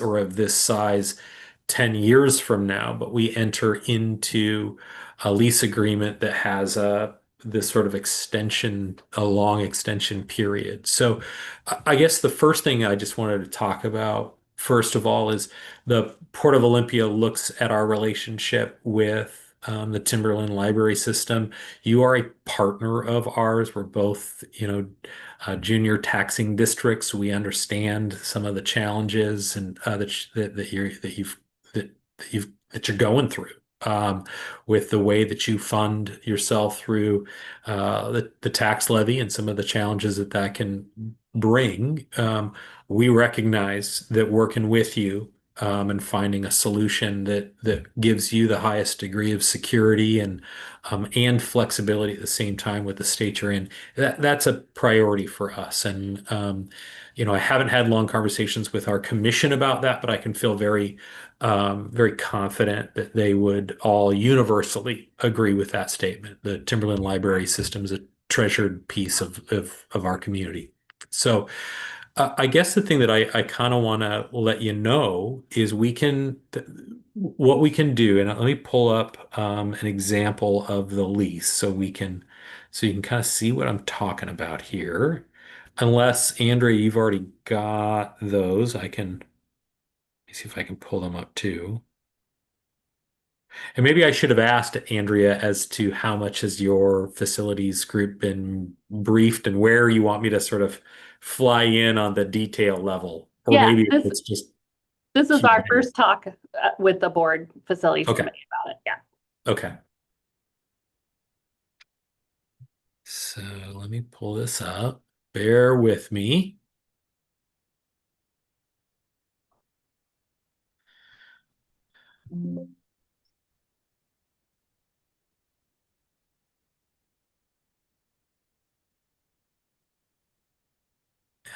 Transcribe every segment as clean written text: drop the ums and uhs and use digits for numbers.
or of this size 10 years from now, but we enter into a lease agreement that has this sort of extension, a long extension period. So I guess the first thing I just wanted to talk about, first of all, is the Port of Olympia looks at our relationship with the Timberland library system. You are a partner of ours. We're both, junior taxing districts. We understand some of the challenges and that you're going through with the way that you fund yourself through the tax levy and some of the challenges that that can bring. We recognize that working with you and finding a solution that gives you the highest degree of security and flexibility at the same time with the state you're in, that's a priority for us. And I haven't had long conversations with our commission about that, but I can feel very confident that they would all universally agree with that statement. The Timberland Library System is a treasured piece of our community. So I guess the thing that I kind of want to let you know is what we can do, and let me pull up an example of the lease so you can kind of see what I'm talking about here. Unless, Andrea, you've already got those, let me see if I can pull them up too. And maybe I should have asked Andrea as to how much has your facilities group been briefed and where you want me to sort of fly in on the detail level, or Yeah, maybe this it's just this is keep our it. first talk with the board facilities Okay. committee about it. Yeah. Okay. So let me pull this up. Bear with me.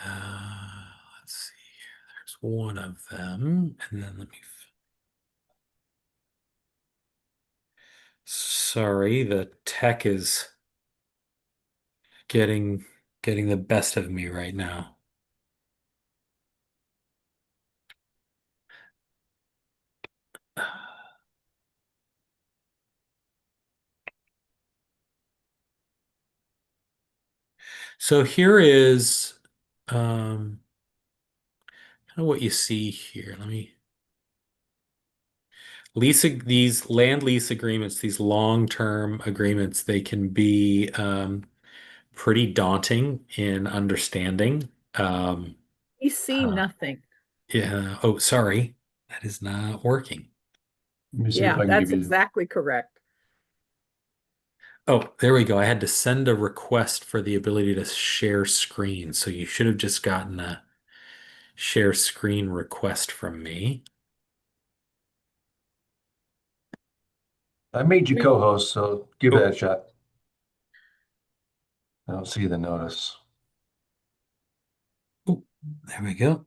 Let's see here. There's one of them, and then sorry, the tech is getting getting the best of me right now. So here is um, kind of what you see here. Let me these land lease agreements, these long-term agreements, they can be pretty daunting in understanding. Um, We see uh, nothing. yeah. Oh, sorry, that is not working. Let me see if Yeah, I can that's give you. exactly correct. Oh, there we go. I had to send a request for the ability to share screen, so you should have just gotten a share screen request from me. I made you co-host, so give that Oh, a shot. I don't see the notice. oh, there we go.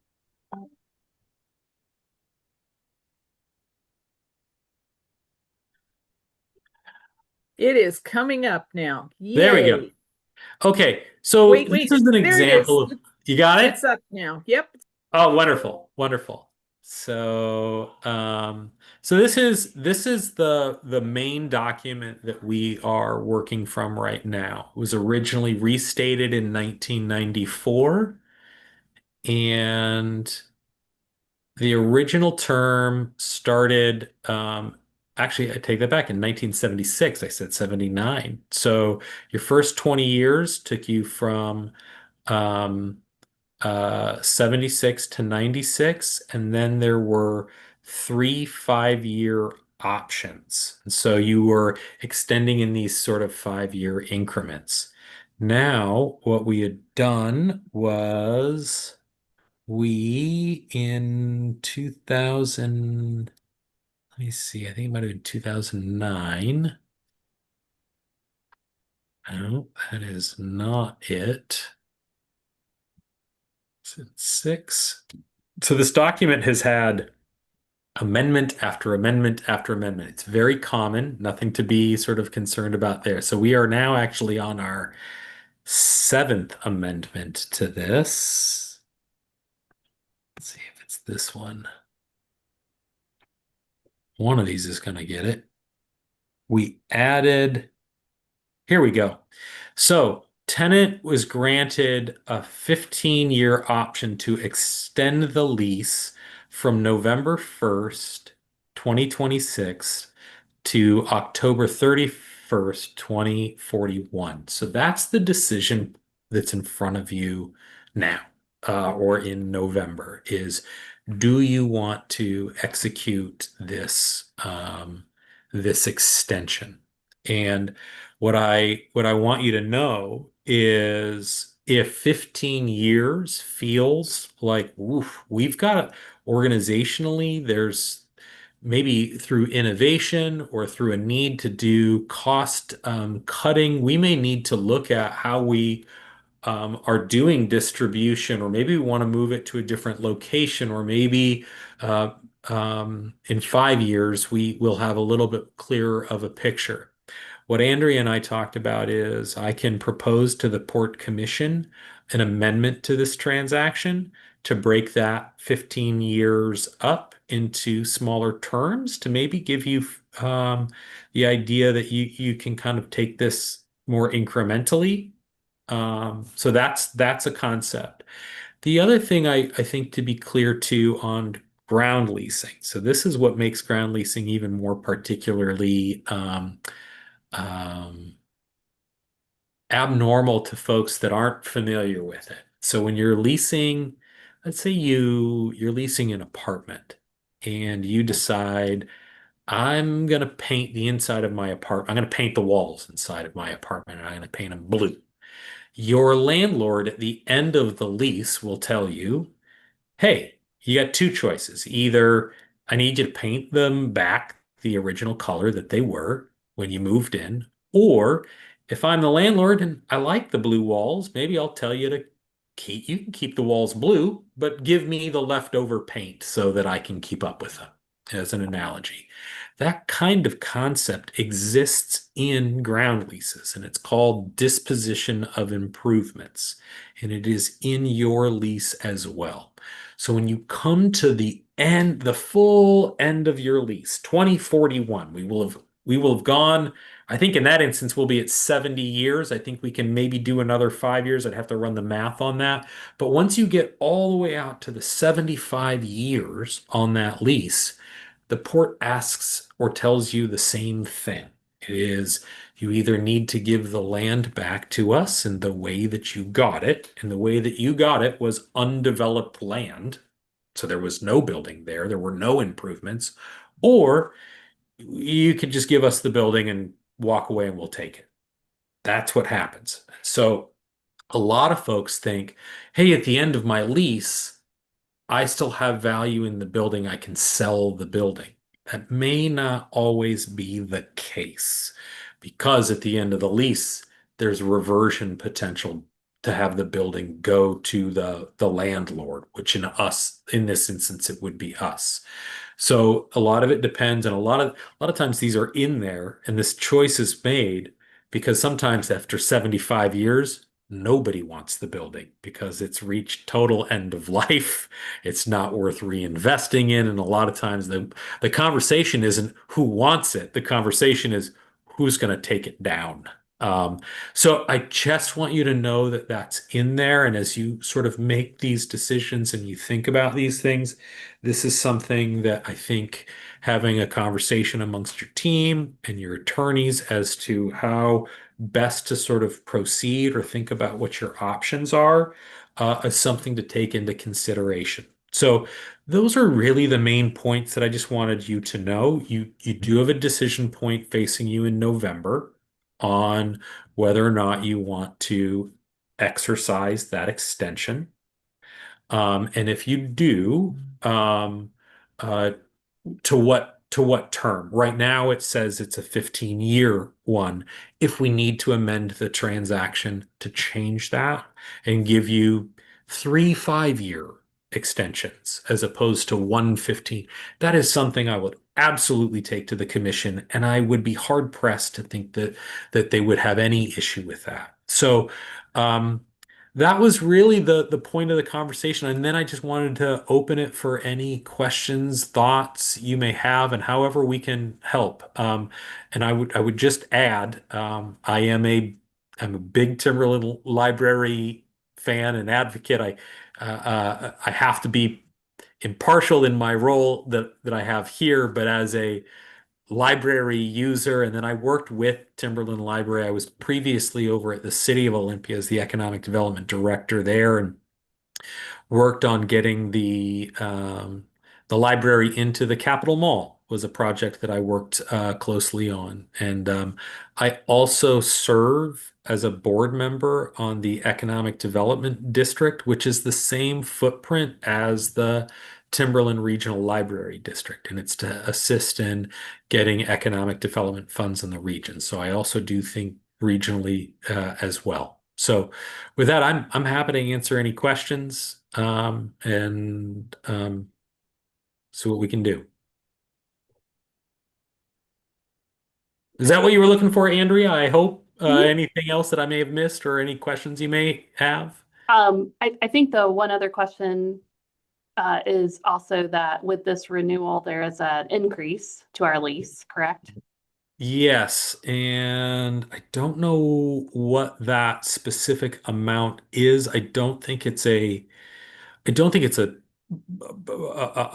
It is coming up now. There we go. Yay. Okay, so Wait, this wait. is an There it is. example of, you got it? It's up now. Yep. Oh, wonderful, wonderful. So, so this is the main document that we are working from right now. It was originally restated in 1994, and the original term started, actually, I take that back. In 1976, I said 79. So your first 20 years took you from um, 76 to 96, and then there were 3 5-year options. And so you were extending in these sort of 5-year increments. Now, what we had done was we in 2000, let me see, I think it might have been 2009. No, that is not it. Is it six? So this document has had amendment after amendment after amendment. It's very common, nothing to be sort of concerned about there. So we are now actually on our seventh amendment to this. Let's see if it's this one. One of these is going to get it. We added, here we go. So tenant was granted a 15-year option to extend the lease from November 1st, 2026 to October 31st, 2041. So that's the decision that's in front of you now, or in November, is do you want to execute this extension? And what I want you to know is if 15 years feels like, oof, we've got organizationally, there's maybe through innovation or through a need to do cost cutting, we may need to look at how we are doing distribution, or maybe we want to move it to a different location, or maybe uh, in 5 years we will have a little bit clearer of a picture. What Andrea and I talked about is I can propose to the Port Commission an amendment to this transaction to break that 15 years up into smaller terms to maybe give you the idea that you can kind of take this more incrementally. So that's a concept. The other thing I think to be clear too on ground leasing. So this is what makes ground leasing even more particularly um, abnormal to folks that aren't familiar with it. So when you're leasing, let's say you're leasing an apartment and you decide I'm going to paint the inside of my apartment. I'm going to paint the walls inside of my apartment and I'm going to paint them blue. Your landlord at the end of the lease will tell you, hey, you got two choices. Either I need you to paint them back the original color that they were when you moved in, or if I'm the landlord and I like the blue walls, maybe I'll tell you to you can keep the walls blue, but give me the leftover paint so that I can keep up with them, as an analogy. That kind of concept exists in ground leases, and it's called disposition of improvements, and it is in your lease as well. So when you come to the end, the full end of your lease, 2041, we will have gone, I think in that instance we'll be at 70 years. I think we can maybe do another 5 years. I'd have to run the math on that. But once you get all the way out to the 75 years on that lease, the port asks or tells you the same thing. It is you either need to give the land back to us in the way that you got it, and the way that you got it was undeveloped land. So there was no building there, there were no improvements, or you could just give us the building and walk away and we'll take it. That's what happens. So a lot of folks think, hey, at the end of my lease, I still have value in the building. I can sell the building. That may not always be the case because at the end of the lease, there's reversion potential to have the building go to the landlord, which in this instance, it would be us. So a lot of it depends, and a lot of times these are in there, and this choice is made because sometimes after 75 years, nobody wants the building because it's reached total end of life. It's not worth reinvesting in, and a lot of times the conversation isn't who wants it. The conversation is who's going to take it down. Um, so I just want you to know that that's in there, and as you sort of make these decisions and you think about these things, this is something that I think having a conversation amongst your team and your attorneys as to how best to sort of proceed or think about what your options are is something to take into consideration. So those are really the main points that I just wanted you to know. You do have a decision point facing you in November on whether or not you want to exercise that extension. And if you do, uh, to what term? Right now it says it's a 15-year one. If we need to amend the transaction to change that and give you 3 5-year extensions as opposed to 1 15, that is something I would absolutely take to the commission, and I would be hard pressed to think that they would have any issue with that. So, um, that was really the point of the conversation. And then I just wanted to open it for any questions, thoughts you may have, and however we can help. And I would just add, I'm a big Timberland Library fan and advocate. I have to be impartial in my role that I have here, but as a library user, and then I worked with Timberland Library. I was previously over at the City of Olympia as the economic development director there, and worked on getting the library into the Capitol Mall was a project that I worked closely on. And I also serve as a board member on the Economic Development District, which is the same footprint as the Timberland Regional Library District, and it's to assist in getting economic development funds in the region. So I also do think regionally as well. So with that, I'm happy to answer any questions and see what we can do. Is that what you were looking for, Andrea? I hope. Mhm. Anything else that I may have missed or any questions you may have? I think the one other question is also that with this renewal, there is an increase to our lease, correct? Yes, and I don't know what that specific amount is. I don't think it's a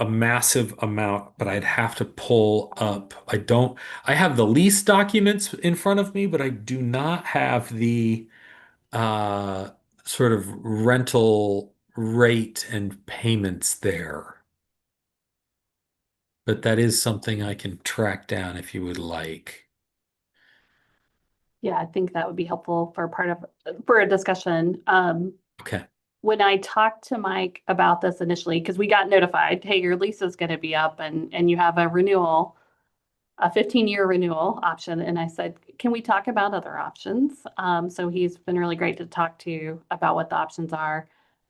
massive amount, but I'd have to pull up. I have the lease documents in front of me, but I do not have the uh, sort of rental rate and payments there. But that is something I can track down if you would like. Yeah, I think that would be helpful for a discussion. Okay. When I talked to Mike about this initially, because we got notified, hey, your lease is going to be up and you have a renewal, a 15-year renewal option. And I said, can we talk about other options? So he's been really great to talk to about what the options are,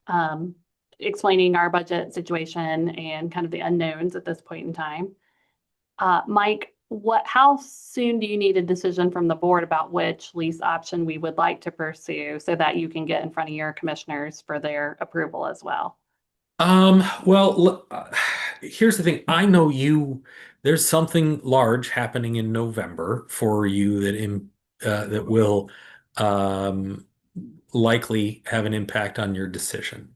um, explaining our budget situation and kind of the unknowns at this point in time. Mike, how soon do you need a decision from the board about which lease option we would like to pursue so that you can get in front of your commissioners for their approval as well? Here's the thing. I know there's something large happening in November for you that will um, likely have an impact on your decision.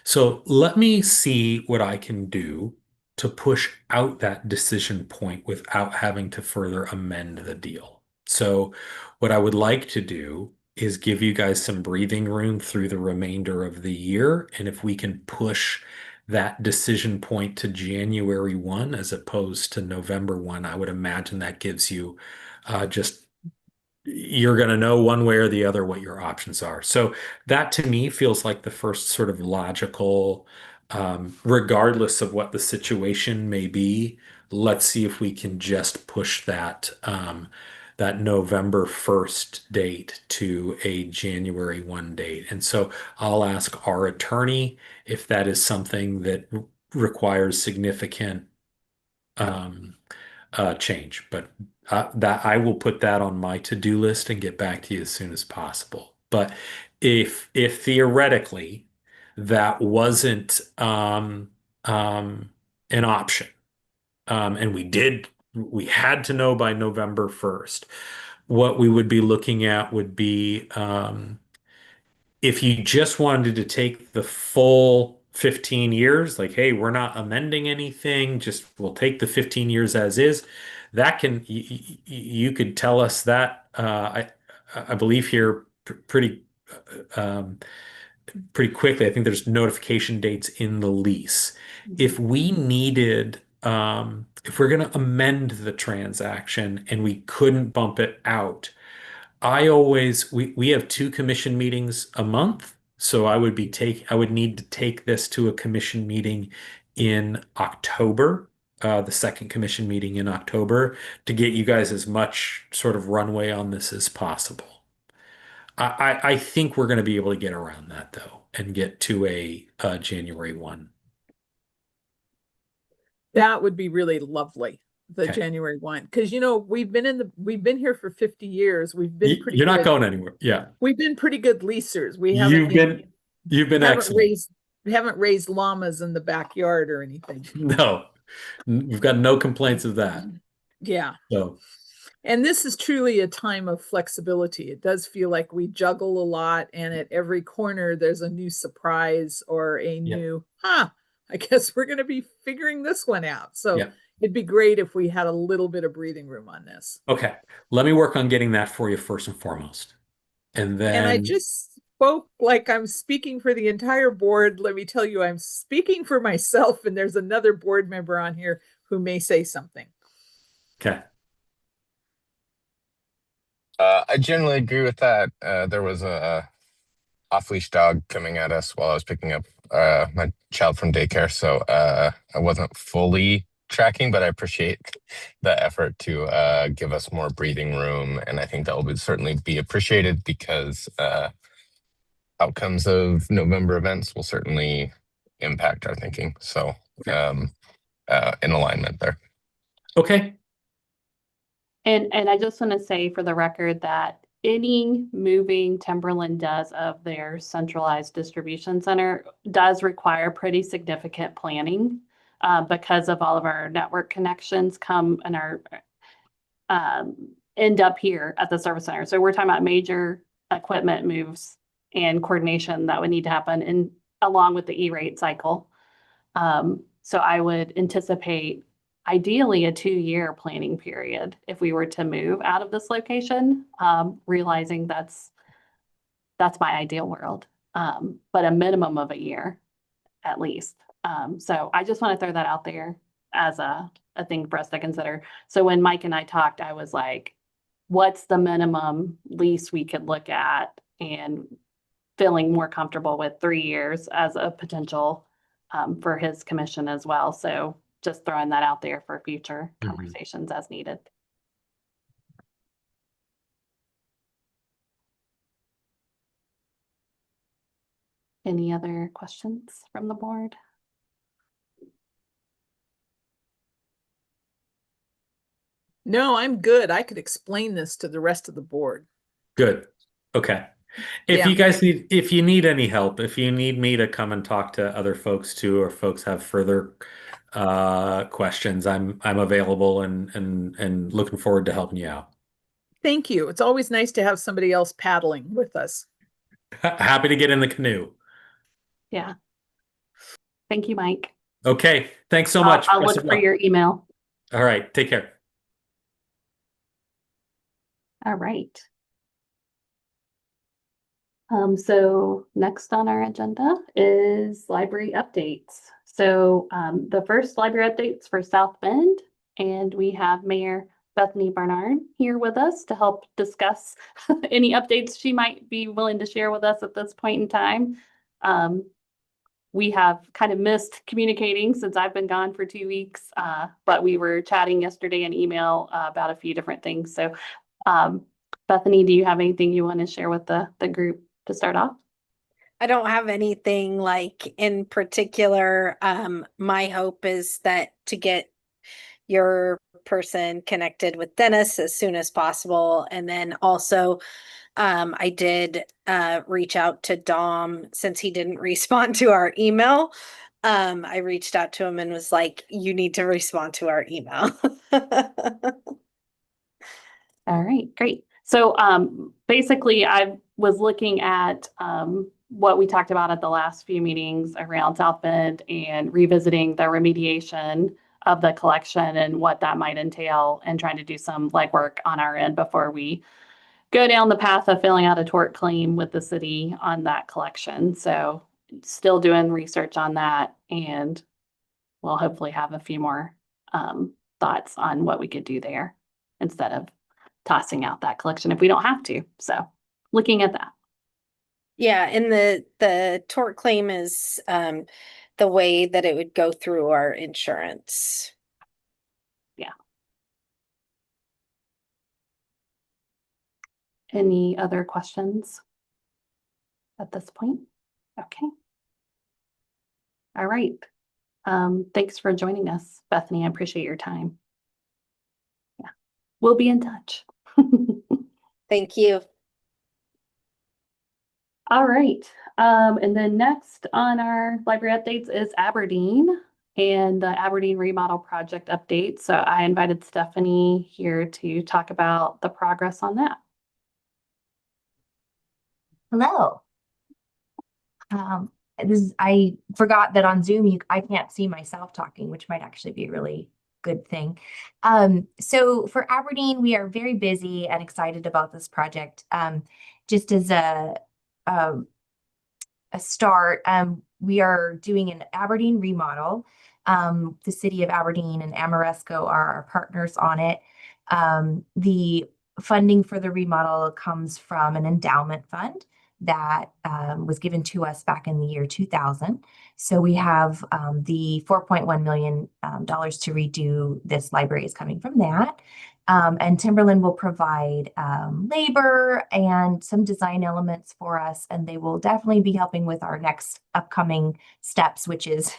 So let me see what I can do to push out that decision point without having to further amend the deal. So what I would like to do is give you guys some breathing room through the remainder of the year. And if we can push that decision point to January 1 as opposed to November 1, I would imagine that gives you just you're going to know one way or the other what your options are. So that to me feels like the first sort of logical, regardless of what the situation may be. Let's see if we can just push that November 1st date to a January 1 date. And so I'll ask our attorney if that is something that requires significant um, change. But that I will put that on my to-do list and get back to you as soon as possible. But if theoretically that wasn't an option, and we had to know by November 1st, what we would be looking at would be if you just wanted to take the full 15 years, like, hey, we're not amending anything, just we'll take the 15 years as is, you could tell us that I believe here um, pretty quickly. I think there's notification dates in the lease. If we needed if we're going to amend the transaction and we couldn't bump it out, we have two commission meetings a month, so I would need to take this to a commission meeting in October, the second commission meeting in October, to get you guys as much sort of runway on this as possible. I think we're going to be able to get around that though and get to a January 1. That would be really lovely. the Okay. January 1, because we've been here for 50 years. We've been pretty You're not good. going anywhere. Yeah. We've been pretty good leasers. We You've been haven't excellent. raised llamas in the backyard or anything. No, we've got no complaints of that. Yeah. So, And this is truly a time of flexibility. It does feel like we juggle a lot, and at every corner there's a new surprise or a yeah. new, I guess we're going to be figuring this one out. So Yeah. it'd be great if we had a little bit of breathing room on this. Okay. Let me work on getting that for you first and foremost. And And I then, just spoke like I'm speaking for the entire board. Let me tell you, I'm speaking for myself, and there's another board member on here who may say something. okay. I generally agree with that. There was a off-leash dog coming at us while I was picking up my child from daycare, so I wasn't fully tracking, but I appreciate the effort to give us more breathing room, and I think that will certainly be appreciated because outcomes of November events will certainly impact our thinking. So, in alignment there. Okay. And I just want to say for the record that any moving Timberland does of their centralized distribution center does require pretty significant planning because of all of our network connections come and our end up here at the service center. So we're talking about major equipment moves and coordination that would need to happen in along with the E-rate cycle. So I would anticipate ideally a 2-year planning period if we were to move out of this location, realizing that's my ideal world, but a minimum of a year at least. So I just want to throw that out there as a thing for us to consider. So when Mike and I talked, I was like, what's the minimum lease we could look at, and feeling more comfortable with 3 years as a potential for his commission as well. So just throwing that out there for future conversations as needed. Any other questions from the board? No, I'm good. I could explain this to the rest of the board. Good. Okay. If you need any help, if you need me to come and talk to other folks too, or folks have further questions, I'm available and looking forward to helping you out. Thank you. It's always nice to have somebody else paddling with us. Happy to get in the canoe. Yeah. Thank you, Mike. Okay. Thanks so much. I'll look for your email. All right. Take care. All right. So next on our agenda is library updates. So the first library updates for South Bend, and we have Mayor Bethany Barnard here with us to help discuss any updates she might be willing to share with us at this point in time. We have kind of missed communicating since I've been gone for 2 weeks, but we were chatting yesterday in email about a few different things. So Bethany, do you have anything you want to share with the group to start off? I don't have anything like in particular. My hope is that to get your person connected with Dennis as soon as possible. And then also, I did reach out to Dom since he didn't respond to our email. I reached out to him and was like, you need to respond to our email. All right, great. So basically, I was looking at what we talked about at the last few meetings around South Bend and revisiting the remediation of the collection and what that might entail, and trying to do some legwork on our end before we go down the path of filling out a tort claim with the city on that collection. So still doing research on that, and we'll hopefully have a few more thoughts on what we could do there instead of tossing out that collection if we don't have to. So looking at that. Yeah, and the tort claim is the way that it would go through our insurance. Yeah. Any other questions at this point? Okay. All right. Thanks for joining us, Bethany. I appreciate your time. we'll be in touch. Thank you. All right. And then next on our library updates is Aberdeen and the Aberdeen remodel project update. So I invited Stephanie here to talk about the progress on that. Hello. I forgot that on Zoom I can't see myself talking, which might actually be a really good thing. So for Aberdeen, we are very busy and excited about this project. Just as a start, we are doing an Aberdeen remodel. The city of Aberdeen and Amoresco are our partners on it. The funding for the remodel comes from an endowment fund that was given to us back in the year 2000. So we have the $4.1 million to redo this library is coming from that. And Timberland will provide labor and some design elements for us, and they will definitely be helping with our next upcoming steps, which is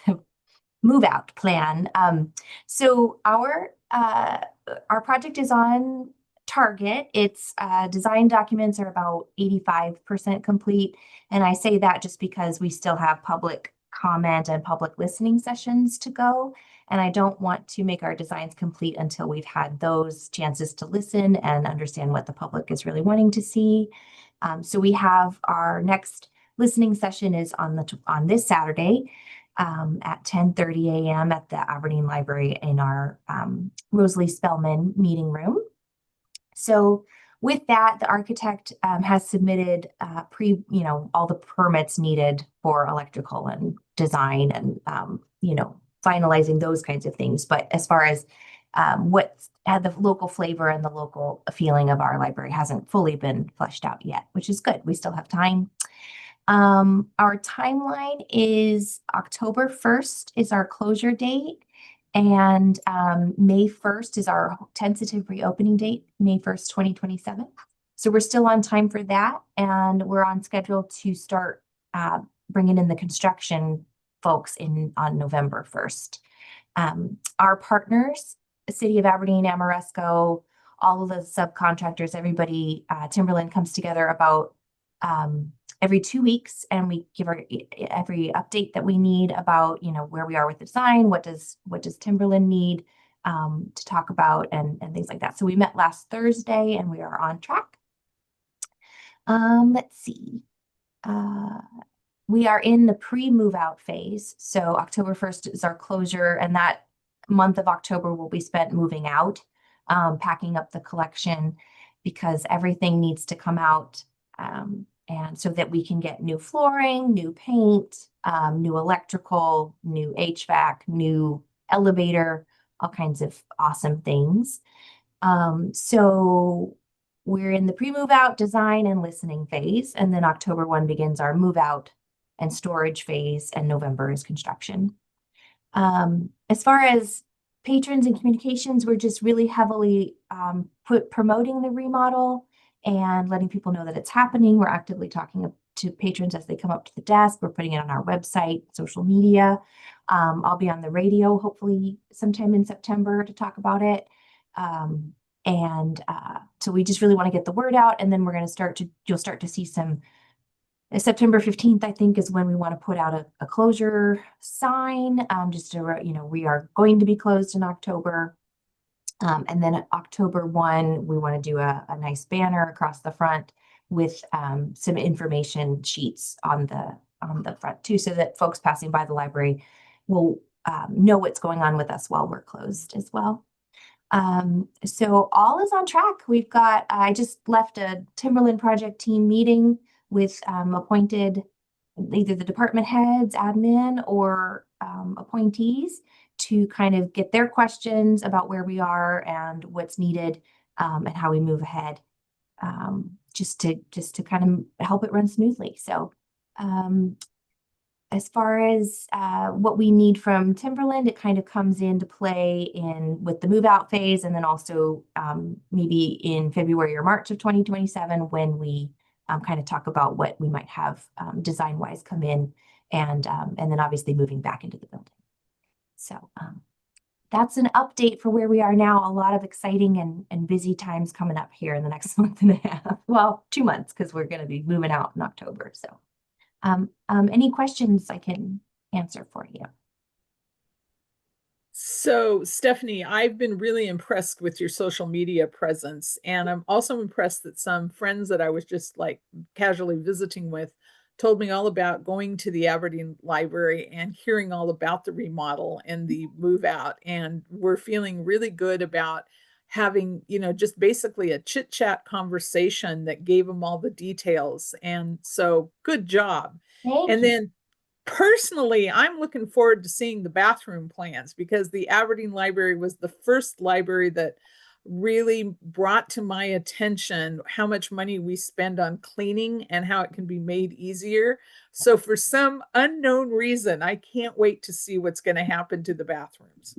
move out plan. So our project is on target. Its design documents are about 85% complete. And I say that just because we still have public comment and public listening sessions to go. And I don't want to make our designs complete until we've had those chances to listen and understand what the public is really wanting to see. So we have our next listening session is on this Saturday at 10:30 a.m. at the Aberdeen Library in our Rosalie Spellman meeting room. So with that, the architect has submitted all the permits needed for electrical and design and finalizing those kinds of things. But as far as what had the local flavor and the local feeling of our library hasn't fully been fleshed out yet, which is good. We still have time. Our timeline is October 1st is our closure date. And May 1st is our tentative reopening date, May 1st, 2027. So we're still on time for that. And we're on schedule to start bringing in the construction folks on November 1st. Our partners, the City of Aberdeen, Amoresco, all of the subcontractors, everybody, Timberland comes together about every 2 weeks, and we give every update that we need about where we are with the design, what does Timberland need to talk about, and things like that. So we met last Thursday, and we are on track. Let's see. We are in the pre-move out phase. So October 1st is our closure, and that month of October will be spent moving out, packing up the collection, because everything needs to come out. And so that we can get new flooring, new paint, new electrical, new HVAC, new elevator, all kinds of awesome things. So we're in the pre-move out design and listening phase. And then October 1 begins our move out and storage phase, and November is construction. As far as patrons and communications, we're just really heavily promoting the remodel and letting people know that it's happening. We're actively talking to patrons as they come up to the desk. We're putting it on our website, social media. I'll be on the radio hopefully sometime in September to talk about it. So we just really want to get the word out, and then we're going to you'll start to see some. September 15th, I think, is when we want to put out a closure sign, just to, we are going to be closed in October. And then at October 1, we want to do a nice banner across the front with some information sheets on the front too, so that folks passing by the library will know what's going on with us while we're closed as well. So all is on track. I just left a Timberland project team meeting with appointed either the department heads, admin, or appointees to kind of get their questions about where we are and what's needed, and how we move ahead, just to kind of help it run smoothly. So as far as what we need from Timberland, it kind of comes into play with the move out phase, and then also maybe in February or March of 2027 when we kind of talk about what we might have design wise come in, and then obviously moving back into the building. So that's an update for where we are now. A lot of exciting and busy times coming up here in the next month and a half. Well, 2 months, because we're going to be moving out in October. So, any questions I can answer for you? So, Stephanie, I've been really impressed with your social media presence. And I'm also impressed that some friends that I was just like casually visiting with told me all about going to the Aberdeen Library and hearing all about the remodel and the move out. And we're feeling really good about having, just basically a chit chat conversation that gave them all the details. And so, good job. Thank And you. then personally, I'm looking forward to seeing the bathroom plans because the Aberdeen Library was the first library that really brought to my attention how much money we spend on cleaning and how it can be made easier. So for some unknown reason, I can't wait to see what's going to happen to the bathrooms.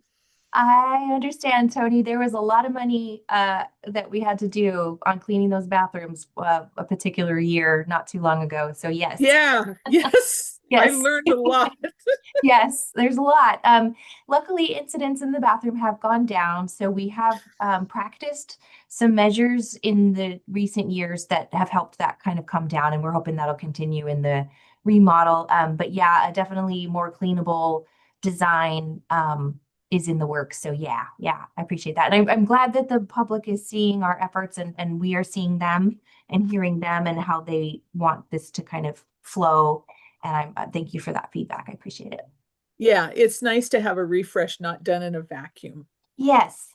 I understand, Tony. There was a lot of money that we had to do on cleaning those bathrooms a particular year not too long ago. So yes. Yeah, yes, I Yes. learned a lot. Yes, there's a lot. Luckily, incidents in the bathroom have gone down. So we have practiced some measures in the recent years that have helped that kind of come down. And we're hoping that'll continue in the remodel. But yeah, definitely more cleanable design is in the works. So yeah, I appreciate that. And I'm glad that the public is seeing our efforts and we are seeing them and hearing them and how they want this to kind of flow. And I thank you for that feedback. I appreciate it. Yeah, it's nice to have a refresh not done in a vacuum. Yes,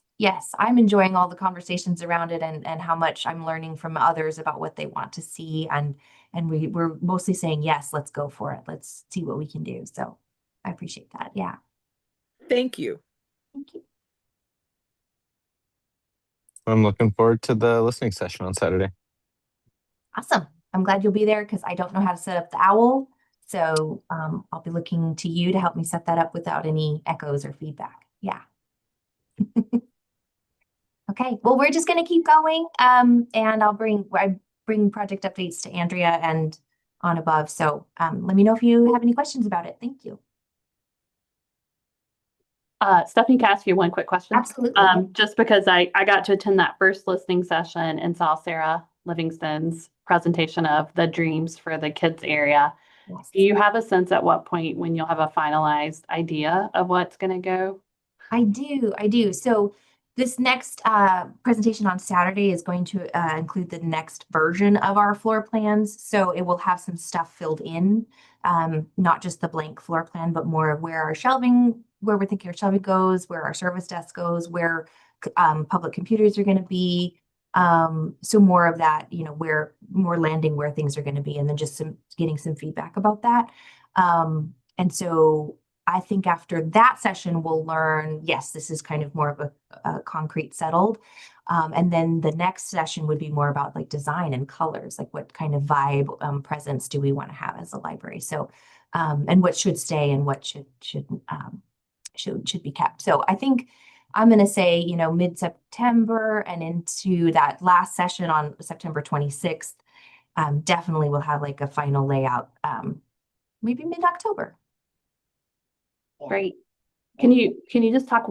I'm enjoying all the conversations around it and how much I'm learning from others about what they want to see. And we're mostly saying, yes, let's go for it. Let's see what we can do. So I appreciate that. Yeah. Thank you. Thank you. I'm looking forward to the listening session on Saturday. Awesome. I'm glad you'll be there because I don't know how to set up the owl. So I'll be looking to you to help me set that up without any echoes or feedback. Yeah. Okay. Well, we're just going to keep going. And I bring project updates to Andrea and on above. So let me know if you have any questions about it. Thank you. Stephanie, can I ask you one quick question? Absolutely. Just because I got to attend that first listening session and saw Sarah Livingston's presentation of the dreams for the kids area. Yes. Do you have a sense at what point when you'll have a finalized idea of what's going to go? I do. So this next presentation on Saturday is going to include the next version of our floor plans. So it will have some stuff filled in, not just the blank floor plan, but more of where we're thinking our shelving goes, where our service desk goes, where public computers are going to be. So more of that, where more landing where things are going to be, and then just getting some feedback about that. And so I think after that session, we'll learn, yes, this is kind of more of a concrete settled. And then the next session would be more about like design and colors, like what kind of vibe presence do we want to have as a library? So, and what should stay and what should be kept. So I think I'm going to say, mid-September and into that last session on September 26th, definitely we'll have like a final layout, maybe mid-October. Great. Can you just talk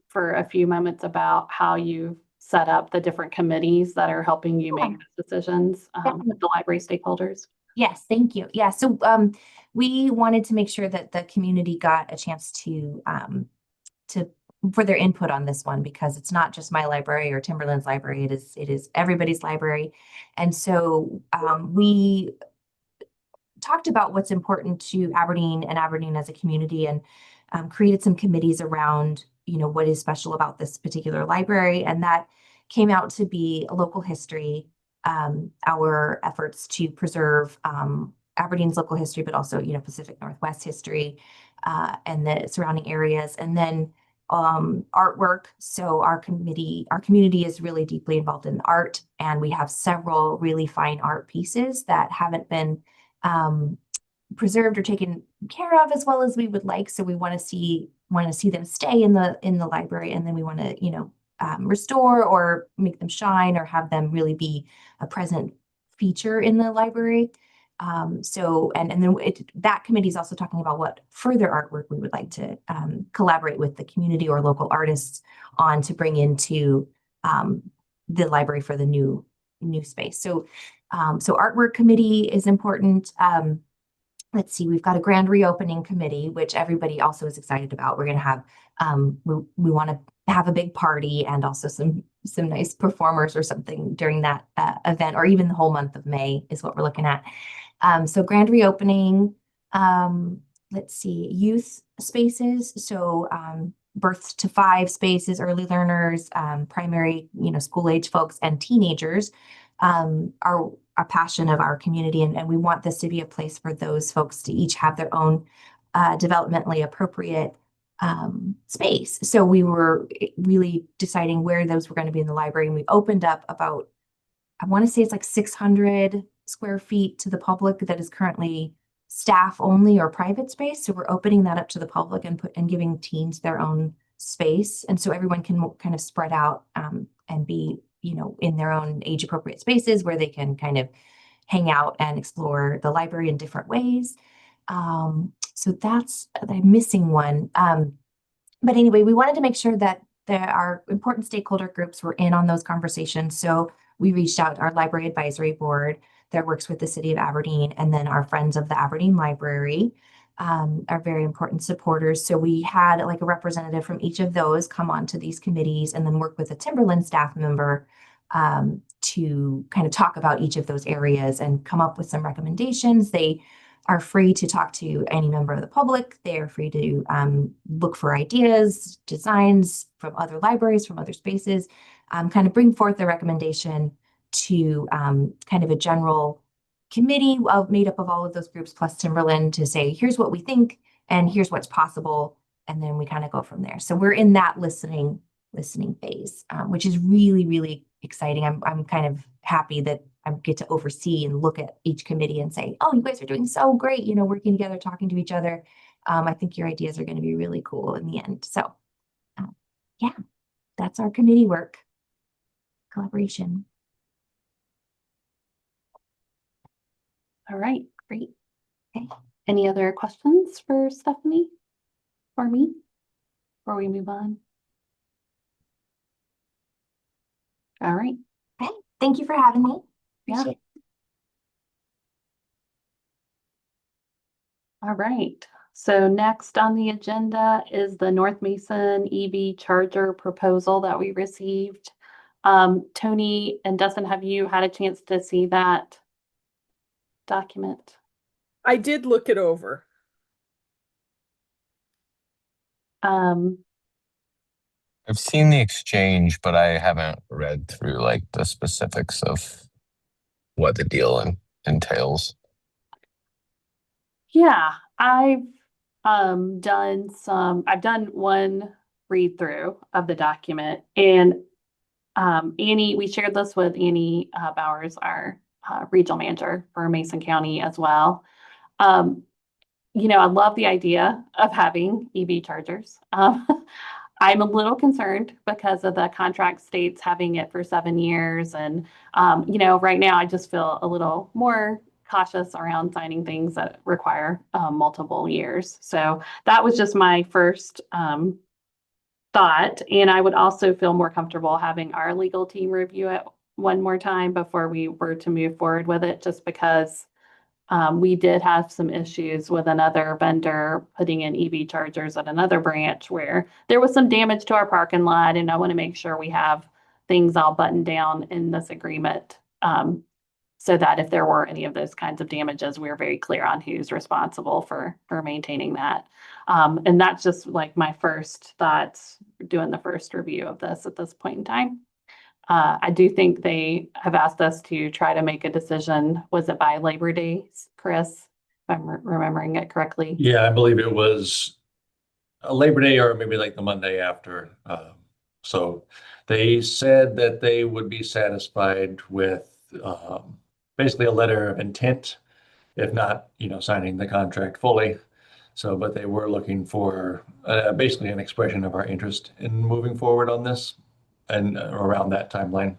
for a few moments about how you've set up the different committees that are helping you make decisions with the library stakeholders? Yes, thank you. Yeah, so we wanted to make sure that the community got a chance to for their input on this one, because it's not just my library or Timberland's library, it is everybody's library. And so we talked about what's important to Aberdeen and Aberdeen as a community, and created some committees around, what is special about this particular library. And that came out to be a local history, our efforts to preserve Aberdeen's local history, but also, Pacific Northwest history and the surrounding areas. And then artwork. So our community is really deeply involved in art, and we have several really fine art pieces that haven't been preserved or taken care of as well as we would like. So we want to see them stay in the library, and then we want to restore or make them shine or have them really be a present feature in the library. And then that committee is also talking about what further artwork we would like to collaborate with the community or local artists on to bring into the library for the new space. So artwork committee is important. Let's see, we've got a grand reopening committee, which everybody also is excited about. We're going to have, we want to have a big party and also some nice performers or something during that event, or even the whole month of May is what we're looking at. So grand reopening, let's see, youth spaces. So birth to 5 spaces, early learners, primary, school age folks and teenagers are a passion of our community. And we want this to be a place for those folks to each have their own developmentally appropriate space. So we were really deciding where those were going to be in the library. And we opened up about, I want to say it's like 600 square feet to the public that is currently staff only or private space. So we're opening that up to the public and giving teens their own space. And so everyone can kind of spread out and be, in their own age appropriate spaces where they can kind of hang out and explore the library in different ways. So that's the missing one. But anyway, we wanted to make sure that our important stakeholder groups were in on those conversations. So we reached out to our library advisory board that works with the city of Aberdeen, and then our Friends of the Aberdeen Library are very important supporters. So we had like a representative from each of those come on to these committees and then work with a Timberland staff member to kind of talk about each of those areas and come up with some recommendations. They are free to talk to any member of the public. They are free to look for ideas, designs from other libraries, from other spaces, kind of bring forth a recommendation to kind of a general committee made up of all of those groups plus Timberland to say, here's what we think and here's what's possible. And then we kind of go from there. So we're in that listening phase, which is really, really exciting. I'm kind of happy that I get to oversee and look at each committee and say, oh, you guys are doing so great, working together, talking to each other. I think your ideas are going to be really cool in the end. So yeah, that's our committee work, collaboration. All right, great. Okay. Any other questions for Stephanie or me before we move on? All right. Okay. Thank you for having me. Yeah. Appreciate it. All right. So next on the agenda is the North Mason EV charger proposal that we received. Tony and Dustin, have you had a chance to see that document? I did look it over. Um, I've seen the exchange, but I haven't read through like the specifics of what the deal entails. yeah, I've done one read through of the document, and Annie, we shared this with Annie Bowers, our regional manager for Mason County as well. I love the idea of having EV chargers. I'm a little concerned because of the contract states having it for 7 years. And, right now I just feel a little more cautious around signing things that require multiple years. So that was just my first thought. And I would also feel more comfortable having our legal team review it one more time before we were to move forward with it, just because we did have some issues with another vendor putting in EV chargers at another branch where there was some damage to our parking lot. And I want to make sure we have things all buttoned down in this agreement so that if there were any of those kinds of damages, we're very clear on who's responsible for maintaining that. And that's just like my first thoughts doing the first review of this at this point in time. I do think they have asked us to try to make a decision. Was it by Labor Day, Chris? If I'm remembering it correctly. Yeah, I believe it was a Labor Day or maybe like the Monday after. So they said that they would be satisfied with basically a letter of intent, if not, signing the contract fully. So, but they were looking for basically an expression of our interest in moving forward on this and around that timeline.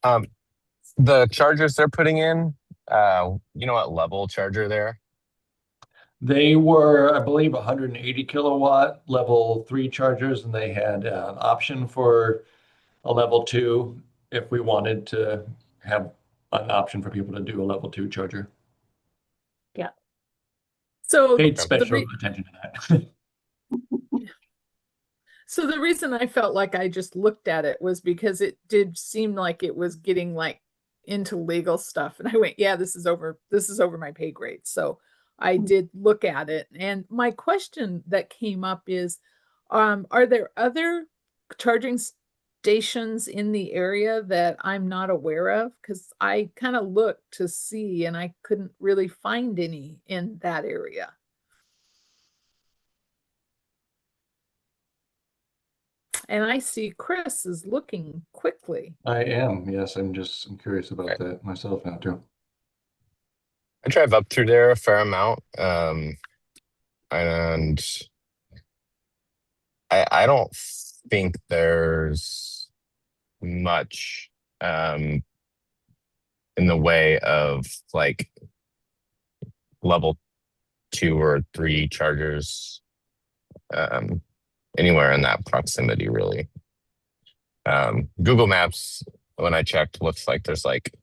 Um, the chargers they're putting in, you know what level charger they're? They were, I believe, 180 kilowatt level 3 chargers, and they had an option for a level 2 if we wanted to have an option for people to do a level 2 charger. Yeah. So Paid the special attention to that. So the reason I felt like I just looked at it was because it did seem like it was getting like into legal stuff. And I went, yeah, this is over my pay grade. So I did look at it. And my question that came up is, are there other charging stations in the area that I'm not aware of? Because I kind of looked to see and I couldn't really find any in that area. And I see Chris is looking quickly. I am, yes, I'm curious about that myself now too. I drive up through there a fair amount, and I don't think there's much in the way of like level 2 or 3 chargers anywhere in that proximity, really. Google Maps, when I checked, looks like there's like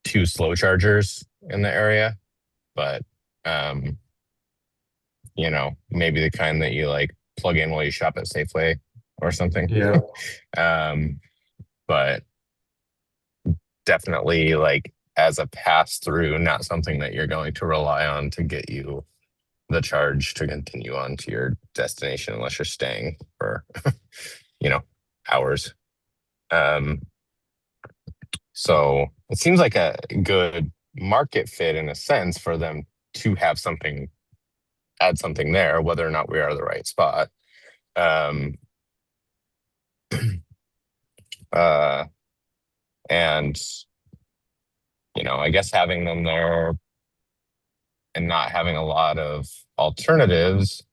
2 slow chargers in the area, but you know, maybe the kind that you like plug in while you shop at Safeway or something. Yeah. But definitely like as a pass through, not something that you're going to rely on to get you the charge to continue on to your destination unless you're staying for you know, hours. So it seems like a good market fit in a sense for them to have something, add something there, whether or not we are the right spot. And you know, I guess having them there and not having a lot of alternatives,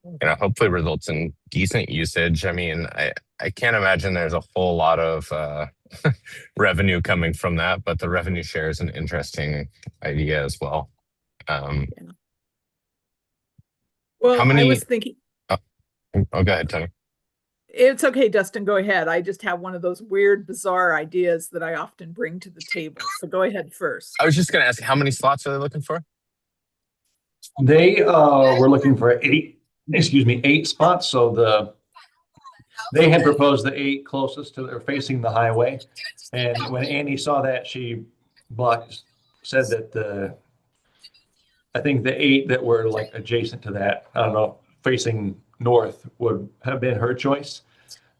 you know, hopefully results in decent usage. I mean, I can't imagine there's a whole lot of revenue coming from that, but the revenue share is an interesting idea as well. Well, How many? I was thinking, Oh, go ahead, Tony. it's okay, Dustin, go ahead. I just have one of those weird, bizarre ideas that I often bring to the table. So go ahead first. I was just going to ask, how many slots are they looking for? They were looking for 8 spots. So they had proposed the 8 closest to their facing the highway. And when Annie saw that, she said that I think the 8 that were like adjacent to that, I don't know, facing north would have been her choice.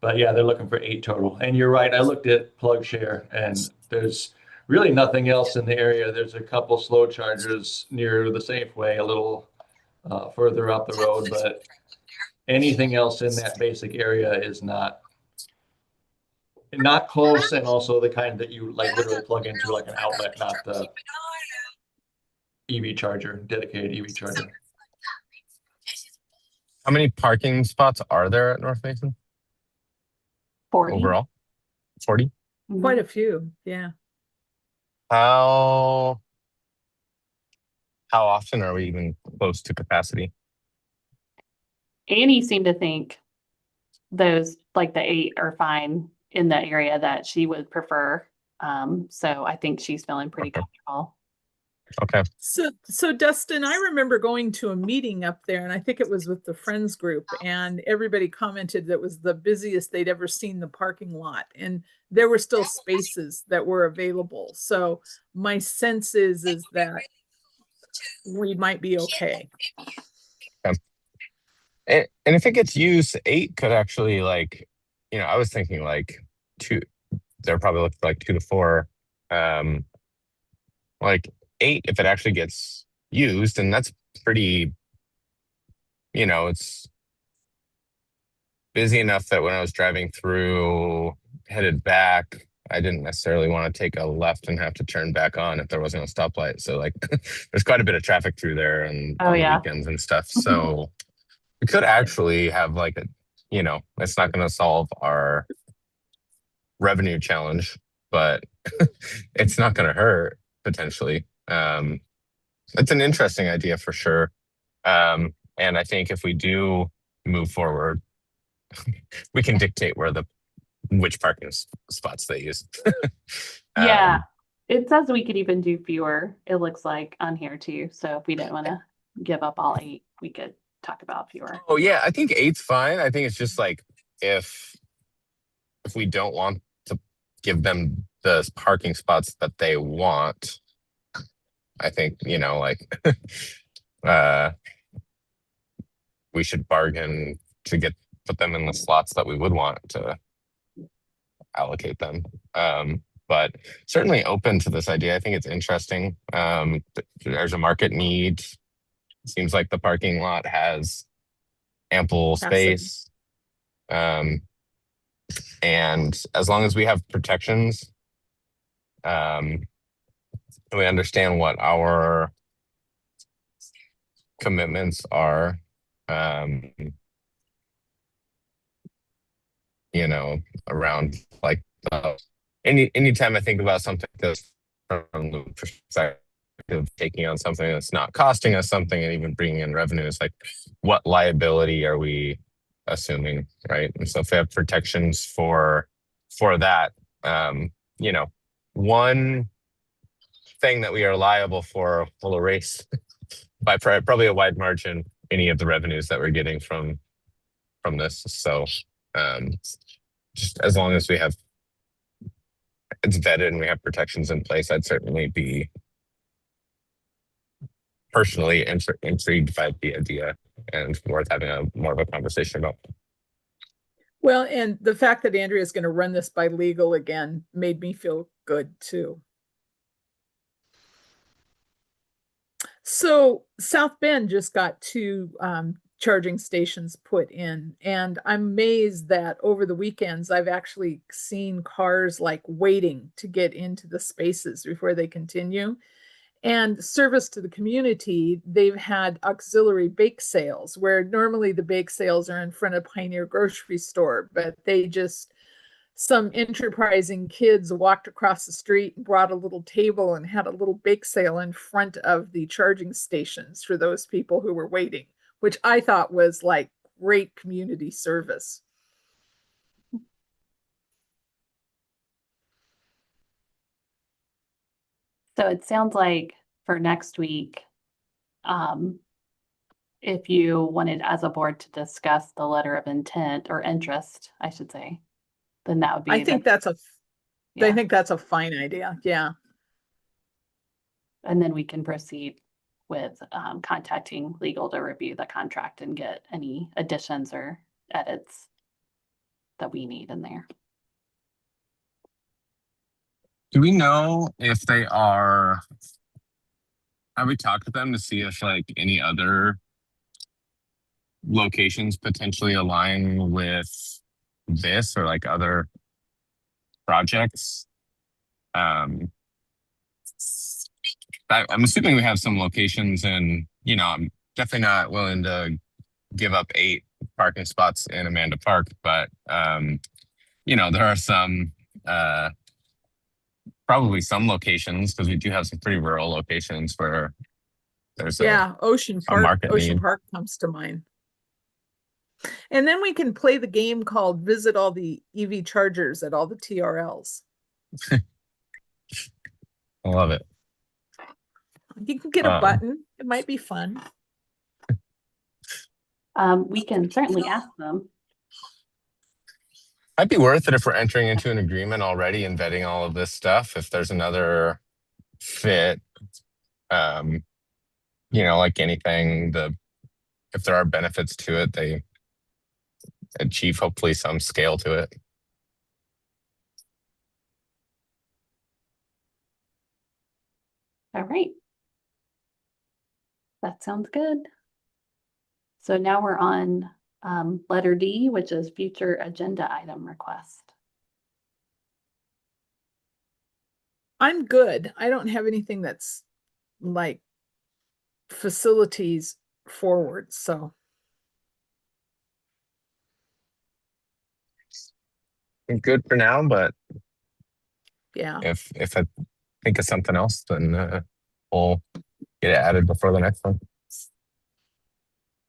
But yeah, they're looking for 8 total. And you're right, I looked at PlugShare and there's really nothing else in the area. There's a couple slow chargers near the Safeway, a little further up the road, but anything else in that basic area is not close, and also the kind that you like literally plug into like an outlet, not the EV charger, dedicated EV charger. How many parking spots are there at North Mason 40. overall? 40? Quite a few, yeah. How often are we even close to capacity? Annie seemed to think those, like the 8 are fine in the area that she would prefer. So I think she's feeling pretty comfortable. Okay. So Dustin, I remember going to a meeting up there, and I think it was with the Friends group, and everybody commented that was the busiest they'd ever seen the parking lot, and there were still spaces that were available. So my sense is that we might be okay. And if it gets used, 8 could actually, like, you know, I was thinking like 2, they're probably looking like 2 to 4. Like 8, if it actually gets used, and that's pretty, you know, it's busy enough that when I was driving through, headed back, I didn't necessarily want to take a left and have to turn back on if there wasn't a stoplight. So like there's quite a bit of traffic through there and on the weekends and stuff. So we could actually have like a, you know, it's not going to solve our revenue challenge, but it's not going to hurt potentially. It's an interesting idea for sure. And I think if we do move forward, we can dictate which parking spots they use. Yeah, it says we could even do fewer, it looks like on here too. So if we didn't want to give up all 8, we could talk about fewer. Oh yeah, I think 8's fine. I think it's just like if we don't want to give them the parking spots that they want, I think, like we should bargain to put them in the slots that we would want to allocate them. But certainly open to this idea. I think it's interesting. There's a market need. Seems like the parking lot has ample space. And as long as we have protections, we understand what our commitments are, around like anytime I think about something that's from the perspective of taking on something that's not costing us something and even bringing in revenue, it's like, what liability are we assuming, right? And so if we have protections for that, one thing that we are liable for will erase by probably a wide margin any of the revenues that we're getting from this. So just as long as it's vetted and we have protections in place, I'd certainly be personally intrigued by the idea and worth having more of a conversation about. Well, and the fact that Andrea is going to run this by legal again made me feel good too. So South Bend just got 2 charging stations put in, and I'm amazed that over the weekends I've actually seen cars like waiting to get into the spaces before they continue. And service to the community, they've had auxiliary bake sales where normally the bake sales are in front of Pioneer Grocery Store, but some enterprising kids walked across the street and brought a little table and had a little bake sale in front of the charging stations for those people who were waiting, which I thought was like great community service. So it sounds like for next week, if you wanted as a board to discuss the letter of intent or interest, I should say, then that would be. I think that's a fine idea. Yeah. And then we can proceed with contacting legal to review the contract and get any additions or edits that we need in there. Do we know if they are? Have we talked to them to see if like any other locations potentially align with this or like other projects? I'm assuming we have some locations, and I'm definitely not willing to give up 8 parking spots in Amanda Park, but there are some probably some locations, because we do have some pretty rural locations where there's Ocean a market Ocean need. Park comes to mind. And then we can play the game called visit all the EV chargers at all the TRLs. I love it. You can get a button. It might be fun. We can certainly ask them. Might be worth it if we're entering into an agreement already and vetting all of this stuff. If there's another fit, like anything, if there are benefits to it, they achieve hopefully some scale to it. All right. That sounds good. So now we're on letter D, which is future agenda item request. I'm good. I don't have anything that's like facilities forward, so. good for now, but Yeah. if I think of something else, then we'll get it added before the next one.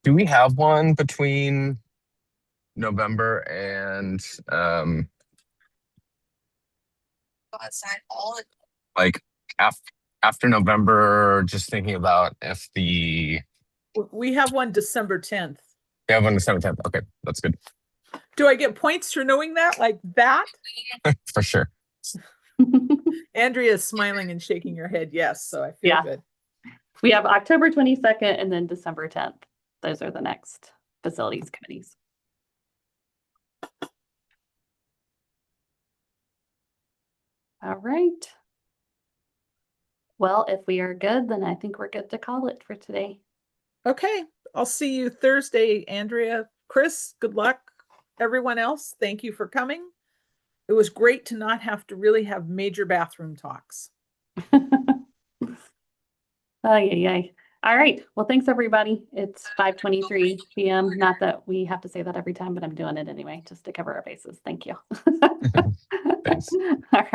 Do we have one between November and like after November? Just thinking about if the We have one December 10th. we have one December 10th. Okay, that's good Do I get points for knowing that? Like that? for sure. Andrea is smiling and shaking her head. Yes. So I feel Yeah. good. We have October 22nd and then December 10th. Those are the next facilities committees. All right. Well, if we are good, then I think we're good to call it for today. Okay. I'll see you Thursday, Andrea. Chris, good luck. Everyone else, thank you for coming. It was great to not have to really have major bathroom talks. Ay. All right. Well, thanks everybody. It's 5:23 p.m. Not that we have to say that every time, but I'm doing it anyway, just to cover our bases. Thank you. Thanks. All right.